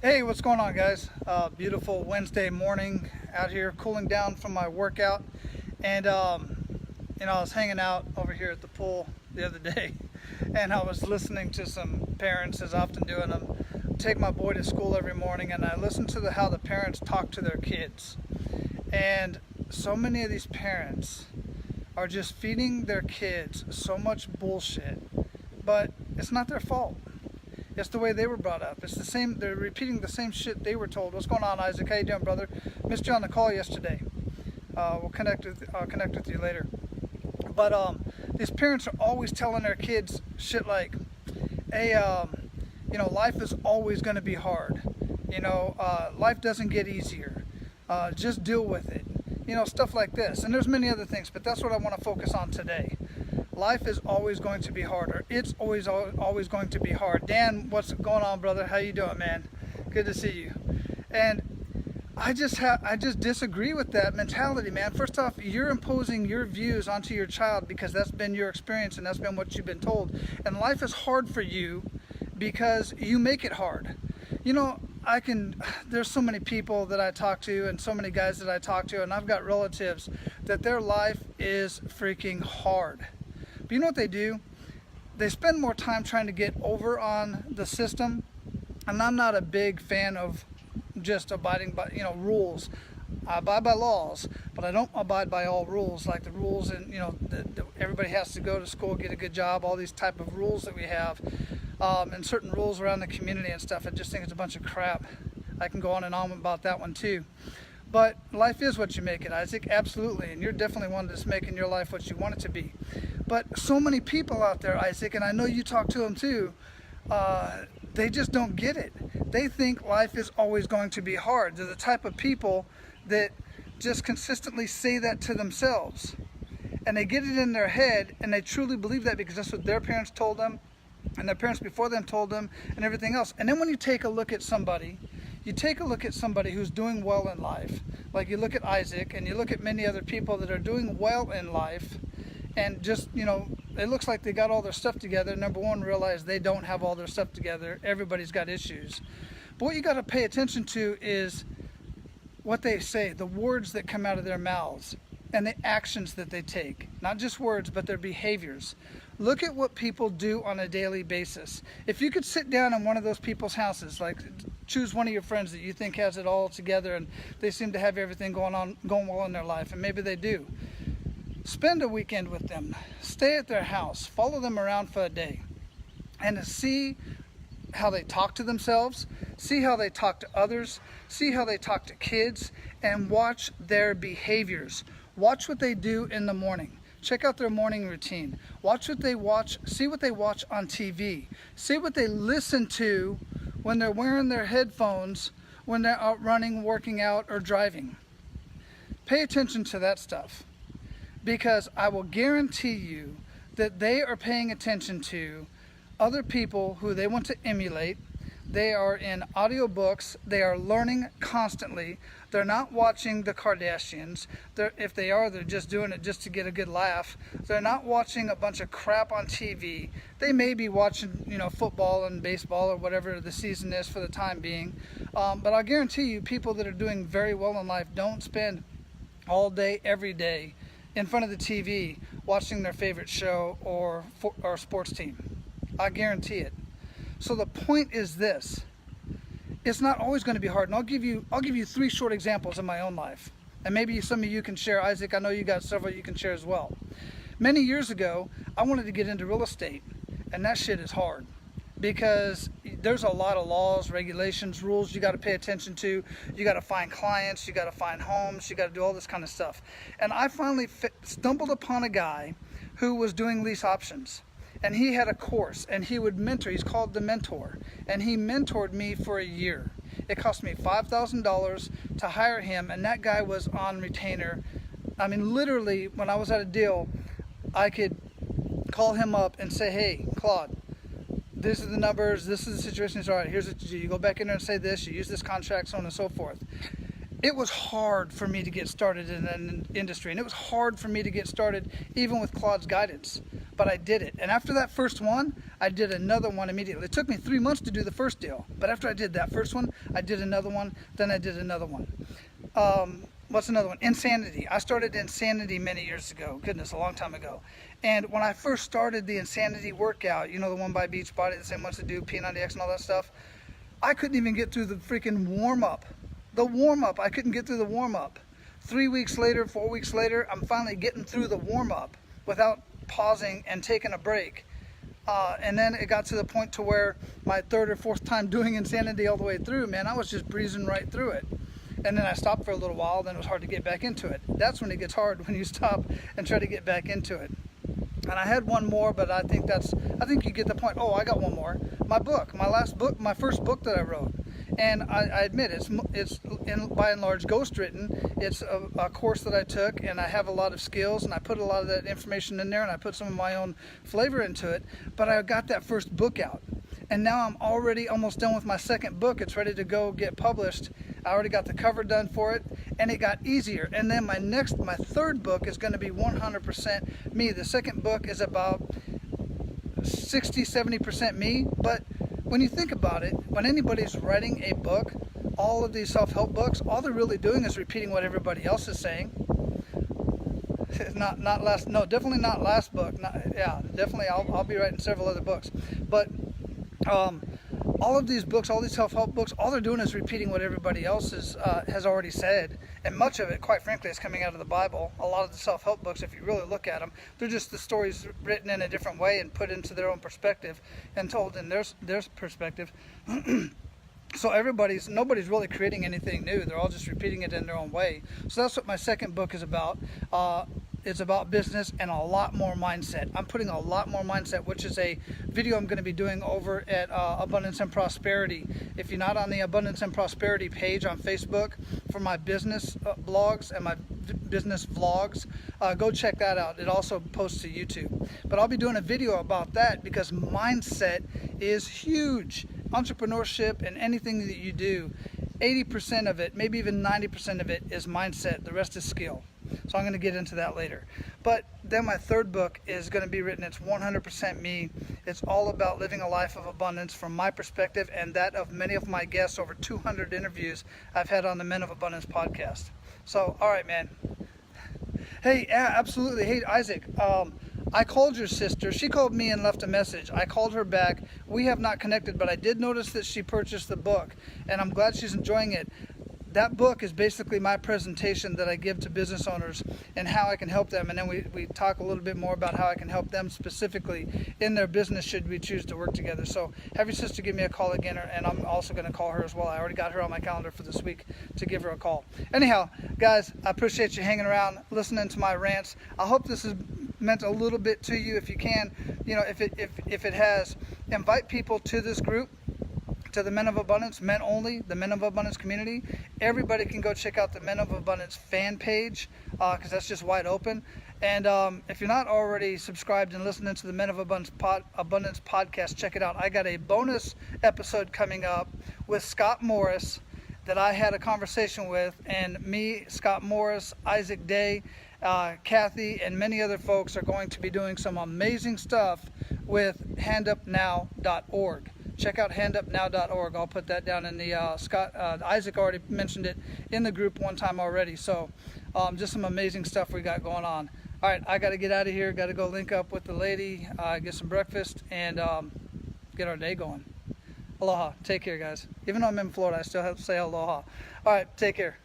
Hey, what's going on, guys? Beautiful Wednesday morning out here, cooling down from my workout. And I was hanging out over here at the pool the other day, and I was listening to some parents, as I often do, and I take my boy to school every morning, and I listen to how the parents talk to their kids. And so many of these parents are just feeding their kids so much bullshit, but it's not their fault. It's the way they were brought up. It's the same. They're repeating the same shit they were told. What's going on, Isaac? How you doing, brother? Missed you on the call yesterday. I'll connect with you later. But these parents are always telling their kids shit like, "Hey, life is always going to be hard. Life doesn't get easier. Just deal with it. Stuff like this." And there's many other things, but that's what I want to focus on today. Life is always going to be harder. It's always going to be hard. Dan, what's going on, brother? How you doing, man? Good to see you. And I just disagree with that mentality, man. First off, you're imposing your views onto your child because that's been your experience and that's been what you've been told. And life is hard for you because you make it hard. There's so many people that I talk to and so many guys that I talk to, and I've got relatives that their life is freaking hard. But you know what they do? They spend more time trying to get over on the system. And I'm not a big fan of just abiding by, rules. I abide by laws, but I don't abide by all rules, like the rules and, that everybody has to go to school, get a good job, all these type of rules that we have, and certain rules around the community and stuff. I just think it's a bunch of crap. I can go on and on about that one too. But life is what you make it, Isaac, absolutely. And you're definitely one that's making your life what you want it to be. But so many people out there, Isaac, and I know you talk to them too, they just don't get it. They think life is always going to be hard. They're the type of people that just consistently say that to themselves. And they get it in their head, and they truly believe that because that's what their parents told them, and their parents before them told them, and everything else. And then when you take a look at somebody, who's doing well in life, like you look at Isaac, and you look at many other people that are doing well in life, and just, it looks like they got all their stuff together. Number one, realize they don't have all their stuff together. Everybody's got issues. But what you got to pay attention to is what they say, the words that come out of their mouths, and the actions that they take. Not just words, but their behaviors. Look at what people do on a daily basis. If you could sit down in one of those people's houses, like choose one of your friends that you think has it all together and they seem to have everything going well in their life, and maybe they do. Spend a weekend with them, stay at their house, follow them around for a day, and see how they talk to themselves, see how they talk to others, see how they talk to kids, and watch their behaviors. Watch what they do in the morning. Check out their morning routine. Watch what they watch, see what they watch on TV. See what they listen to when they're wearing their headphones, when they're out running, working out, or driving. Pay attention to that stuff. Because I will guarantee you that they are paying attention to other people who they want to emulate. They are in audiobooks. They are learning constantly. They're not watching the Kardashians. If they are, they're just doing it just to get a good laugh. They're not watching a bunch of crap on TV. They may be watching, football and baseball or whatever the season is for the time being. But I'll guarantee you, people that are doing very well in life don't spend all day, every day, in front of the TV watching their favorite show or sports team. I guarantee it. So the point is this: it's not always going to be hard. And I'll give you 3 short examples in my own life, and maybe some of you can share. Isaac, I know you got several you can share as well. Many years ago, I wanted to get into real estate, and that shit is hard because there's a lot of laws, regulations, rules you got to pay attention to. You got to find clients, you got to find homes, you got to do all this kind of stuff. And I finally stumbled upon a guy who was doing lease options, and he had a course, and he would mentor. He's called the Mentor, and he mentored me for a year. It cost me $5,000 to hire him, and that guy was on retainer. I mean, literally, when I was at a deal, I could call him up and say, "Hey, Claude, this is the numbers, this is the situation, it's all right, here's what you do. You go back in there and say this, you use this contract, so on and so forth." It was hard for me to get started in an industry, and it was hard for me to get started even with Claude's guidance. but I did it. And after that first one, I did another one immediately. It took me 3 months to do the first deal, but after I did that first one, I did another one, then I did another one. What's another one? Insanity. I started Insanity many years ago. Goodness, a long time ago. And when I first started the Insanity workout, you know, the one by Beachbody, the same ones that do P90X and all that stuff, I couldn't even get through the freaking warm-up. The warm-up, I couldn't get through the warm-up. 3 weeks later, 4 weeks later, I'm finally getting through the warm-up without pausing and taking a break. And then it got to the point to where my third or fourth time doing Insanity all the way through, man, I was just breezing right through it. And then I stopped for a little while, then it was hard to get back into it. That's when it gets hard, when you stop and try to get back into it. And I had one more, but I think you get the point. Oh, I got one more. My book, my first book that I wrote. And I admit it's by and large ghost written. It's a course that I took, and I have a lot of skills, and I put a lot of that information in there, and I put some of my own flavor into it. But I got that first book out, and now I'm already almost done with my second book. It's ready to go get published. I already got the cover done for it, and it got easier. And then my third book is going to be 100% me. The second book is about 60-70% me, but when you think about it, when anybody's writing a book, all of these self-help books, all they're really doing is repeating what everybody else is saying. Definitely not last book. Definitely I'll be writing several other books. But all of these books, all these self-help books, all they're doing is repeating what everybody else has already said. And much of it, quite frankly, is coming out of the Bible. A lot of the self-help books, if you really look at them, they're just the stories written in a different way and put into their own perspective and told in their perspective. So nobody's really creating anything new. They're all just repeating it in their own way. So that's what my second book is about. It's about business and a lot more mindset. I'm putting a lot more mindset, which is a video I'm going to be doing over at Abundance and Prosperity. If you're not on the Abundance and Prosperity page on Facebook for my business blogs and my business vlogs, go check that out. It also posts to YouTube. But I'll be doing a video about that because mindset is huge. Entrepreneurship and anything that you do, 80% of it, maybe even 90% of it is mindset. The rest is skill. So I'm going to get into that later. But then my third book is going to be written. It's 100% me. It's all about living a life of abundance from my perspective and that of many of my guests. Over 200 interviews I've had on the Men of Abundance podcast. So, all right, man. Hey, yeah, absolutely. Hey, Isaac, I called your sister. She called me and left a message. I called her back. We have not connected, but I did notice that she purchased the book, and I'm glad she's enjoying it. That book is basically my presentation that I give to business owners and how I can help them. And then we talk a little bit more about how I can help them specifically in their business should we choose to work together. So have your sister give me a call again, and I'm also going to call her as well. I already got her on my calendar for this week to give her a call. Anyhow, guys, I appreciate you hanging around, listening to my rants. I hope this has meant a little bit to you. If you can, if it has, invite people to this group, to the Men of Abundance, men only, the Men of Abundance community. Everybody can go check out the Men of Abundance fan page because that's just wide open. And if you're not already subscribed and listening to the Men of Abundance podcast, check it out. I got a bonus episode coming up with Scott Morris that I had a conversation with, and me, Scott Morris, Isaac Day, Kathy, and many other folks are going to be doing some amazing stuff with handupnow.org. Check out handupnow.org. I'll put that down in the Isaac already mentioned it in the group one time already. So just some amazing stuff we got going on. All right, I got to get out of here. Got to go link up with the lady, get some breakfast, and get our day going. Aloha. Take care, guys. Even though I'm in Florida, I still have to say aloha. All right, take care.